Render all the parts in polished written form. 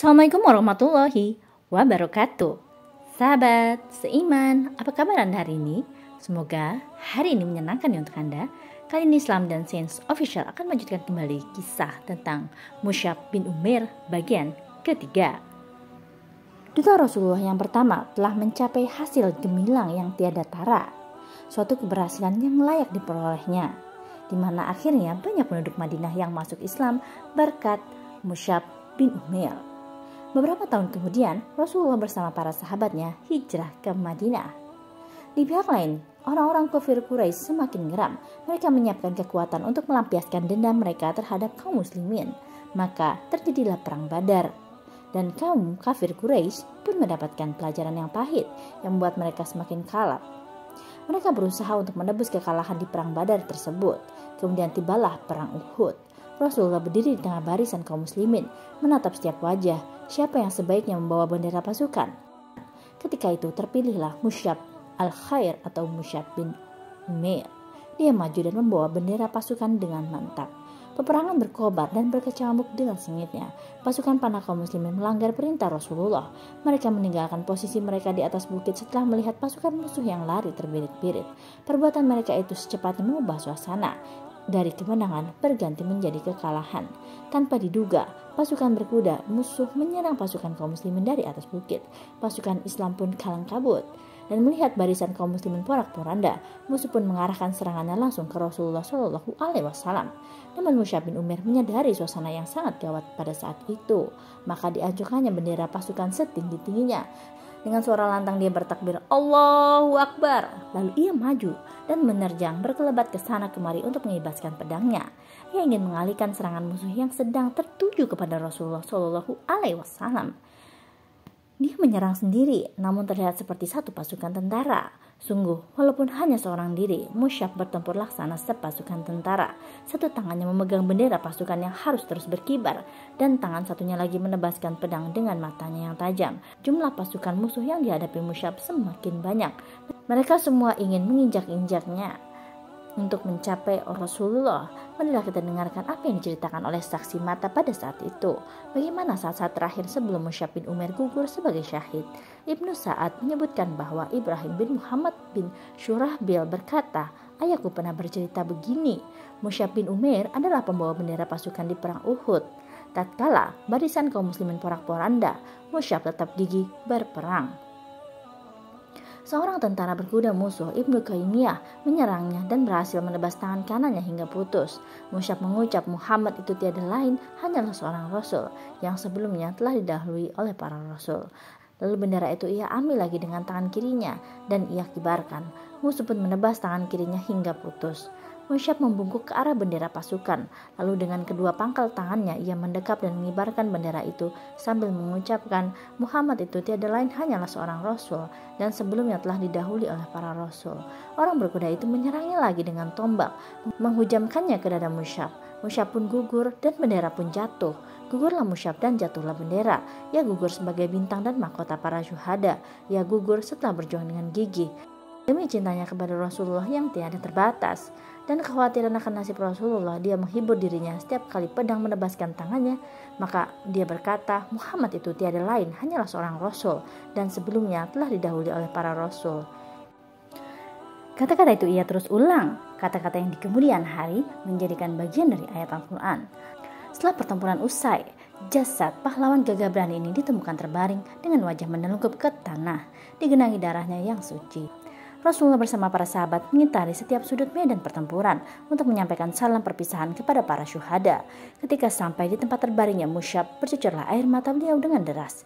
Assalamualaikum warahmatullahi wabarakatuh. Sahabat seiman, apa kabar Anda hari ini? Semoga hari ini menyenangkan ya untuk Anda. Kali ini Islam dan Sains Official akan melanjutkan kembali kisah tentang Mus'ab bin Umair bagian ketiga. Duta Rasulullah yang pertama telah mencapai hasil gemilang yang tiada tara, suatu keberhasilan yang layak diperolehnya, di mana akhirnya banyak penduduk Madinah yang masuk Islam berkat Mus'ab bin Umair. Beberapa tahun kemudian, Rasulullah bersama para sahabatnya hijrah ke Madinah. Di pihak lain, orang-orang kafir Quraisy semakin geram. Mereka menyiapkan kekuatan untuk melampiaskan dendam mereka terhadap kaum muslimin. Maka terjadilah perang Badar. Dan kaum kafir Quraisy pun mendapatkan pelajaran yang pahit yang membuat mereka semakin kalap. Mereka berusaha untuk menebus kekalahan di perang Badar tersebut. Kemudian tibalah perang Uhud. Rasulullah berdiri di tengah barisan kaum muslimin, menatap setiap wajah, siapa yang sebaiknya membawa bendera pasukan. Ketika itu terpilihlah Mus'ab al-Khair atau Mus'ab bin Umair. Dia maju dan membawa bendera pasukan dengan mantap. Peperangan berkobar dan berkecamuk dengan sengitnya. Pasukan panah kaum muslimin melanggar perintah Rasulullah. Mereka meninggalkan posisi mereka di atas bukit setelah melihat pasukan musuh yang lari terbirit-birit. Perbuatan mereka itu secepatnya mengubah suasana. Dari kemenangan berganti menjadi kekalahan. Tanpa diduga, pasukan berkuda musuh menyerang pasukan kaum muslimin dari atas bukit. Pasukan Islam pun kalang kabut. Dan melihat barisan kaum muslimin porak-poranda, musuh pun mengarahkan serangannya langsung ke Rasulullah SAW. Namun Mus'ab bin Umair menyadari suasana yang sangat gawat pada saat itu. Maka diancurkannya bendera pasukan setinggi-tingginya. Dengan suara lantang dia bertakbir, Allahu Akbar. Lalu ia maju dan menerjang berkelebat ke sana kemari untuk mengibaskan pedangnya. Ia ingin mengalihkan serangan musuh yang sedang tertuju kepada Rasulullah SAW. Dia menyerang sendiri, namun terlihat seperti satu pasukan tentara. Sungguh, walaupun hanya seorang diri, Mus'ab bertempur laksana sepasukan tentara. Satu tangannya memegang bendera pasukan yang harus terus berkibar, dan tangan satunya lagi menebaskan pedang dengan matanya yang tajam. Jumlah pasukan musuh yang dihadapi Mus'ab semakin banyak. Mereka semua ingin menginjak-injaknya untuk mencapai Rasulullah. Marilah kita dengarkan apa yang diceritakan oleh saksi mata pada saat itu. Bagaimana saat-saat terakhir sebelum Mus'ab bin Umair gugur sebagai syahid. Ibnu Sa'ad menyebutkan bahwa Ibrahim bin Muhammad bin Syurahbil berkata, ayahku pernah bercerita begini, Mus'ab bin Umair adalah pembawa bendera pasukan di perang Uhud. Tatkala barisan kaum muslimin porak-poranda, Mus'ab tetap gigih berperang. Seorang tentara berkuda musuh, Ibnu Qayyimiyah, menyerangnya dan berhasil menebas tangan kanannya hingga putus. Mus'ab mengucap Muhammad itu tiada lain hanyalah seorang rasul yang sebelumnya telah didahului oleh para rasul. Lalu bendera itu ia ambil lagi dengan tangan kirinya dan ia kibarkan. Musuh pun menebas tangan kirinya hingga putus. Mus'ab membungkuk ke arah bendera pasukan. Lalu dengan kedua pangkal tangannya ia mendekap dan mengibarkan bendera itu sambil mengucapkan Muhammad itu tiada lain hanyalah seorang rasul dan sebelumnya telah didahului oleh para rasul. Orang berkuda itu menyerangnya lagi dengan tombak, menghujamkannya ke dada Mus'ab. Mus'ab pun gugur dan bendera pun jatuh. Gugurlah Mus'ab dan jatuhlah bendera. Ia gugur sebagai bintang dan mahkota para syuhada. Ia gugur setelah berjuang dengan gigih demi cintanya kepada Rasulullah yang tiada terbatas. Dan kekhawatiran akan nasib Rasulullah, dia menghibur dirinya setiap kali pedang menebaskan tangannya. Maka dia berkata, Muhammad itu tiada lain hanyalah seorang rasul dan sebelumnya telah didahului oleh para rasul. Kata-kata itu ia terus ulang. Kata-kata yang di kemudian hari menjadikan bagian dari ayat Al-Quran. Setelah pertempuran usai, jasad pahlawan gagah berani ini ditemukan terbaring dengan wajah menelungkup ke tanah, digenangi darahnya yang suci. Rasulullah bersama para sahabat mengitari setiap sudut medan pertempuran untuk menyampaikan salam perpisahan kepada para syuhada. Ketika sampai di tempat terbaringnya Mus'ab, bercucurlah air mata beliau dengan deras.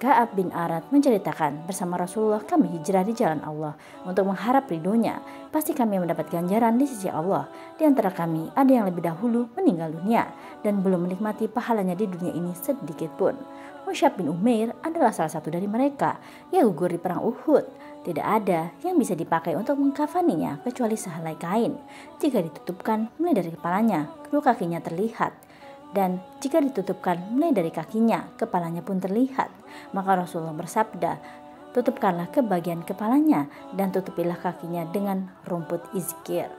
Ka'ab bin Arad menceritakan, bersama Rasulullah kami hijrah di jalan Allah untuk mengharap ridhonya. Pasti kami mendapat ganjaran di sisi Allah. Di antara kami ada yang lebih dahulu meninggal dunia dan belum menikmati pahalanya di dunia ini sedikit pun. Mus'ab bin Umair adalah salah satu dari mereka. Ia gugur di perang Uhud. Tidak ada yang bisa dipakai untuk mengkafaninya kecuali sehelai kain. Jika ditutupkan mulai dari kepalanya, kedua kakinya terlihat. Dan jika ditutupkan mulai dari kakinya, kepalanya pun terlihat. Maka Rasulullah bersabda, tutupkanlah ke bagian kepalanya dan tutupilah kakinya dengan rumput izkir.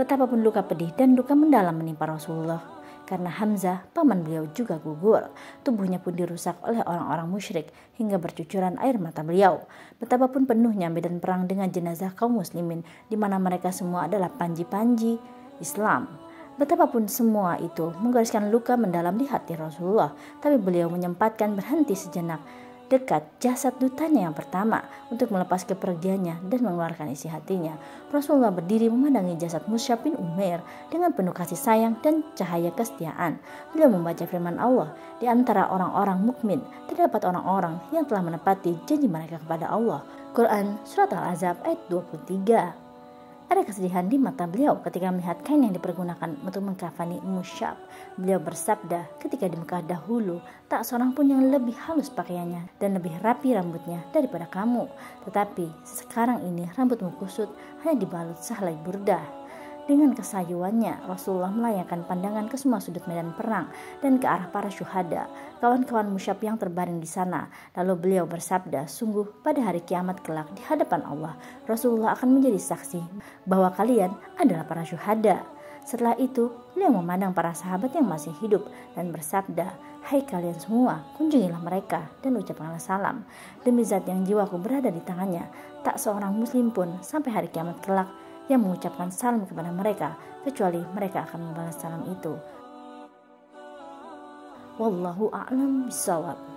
Betapapun luka pedih dan duka mendalam menimpa Rasulullah, karena Hamzah, paman beliau, juga gugur. Tubuhnya pun dirusak oleh orang-orang musyrik hingga bercucuran air mata beliau. Betapapun penuhnya medan perang dengan jenazah kaum muslimin, di mana mereka semua adalah panji-panji Islam. Betapapun semua itu menggariskan luka mendalam di hati Rasulullah, tapi beliau menyempatkan berhenti sejenak dekat jasad dutanya yang pertama untuk melepas kepergiannya dan mengeluarkan isi hatinya. Rasulullah berdiri memandangi jasad Mus'ab bin Umair dengan penuh kasih sayang dan cahaya kesetiaan. Beliau membaca firman Allah, di antara orang-orang mukmin terdapat orang-orang yang telah menepati janji mereka kepada Allah. Quran Surat Al-Ahzab ayat 23. Ada kesedihan di mata beliau ketika melihat kain yang dipergunakan untuk mengkafani Mus'ab. Beliau bersabda, ketika di Mekah dahulu, tak seorang pun yang lebih halus pakaiannya dan lebih rapi rambutnya daripada kamu. Tetapi sekarang ini rambutmu kusut hanya dibalut sehelai burdah. Dengan kesayuannya, Rasulullah melayangkan pandangan ke semua sudut medan perang dan ke arah para syuhada, kawan-kawan Mus'ab yang terbaring di sana. Lalu beliau bersabda, sungguh pada hari kiamat kelak di hadapan Allah, Rasulullah akan menjadi saksi bahwa kalian adalah para syuhada. Setelah itu, beliau memandang para sahabat yang masih hidup dan bersabda, hai kalian semua, kunjungilah mereka dan ucapkanlah salam. Demi zat yang jiwaku berada di tangannya, tak seorang muslim pun sampai hari kiamat kelak yang mengucapkan salam kepada mereka, kecuali mereka akan membalas salam itu. Wallahu a'lam bishawab.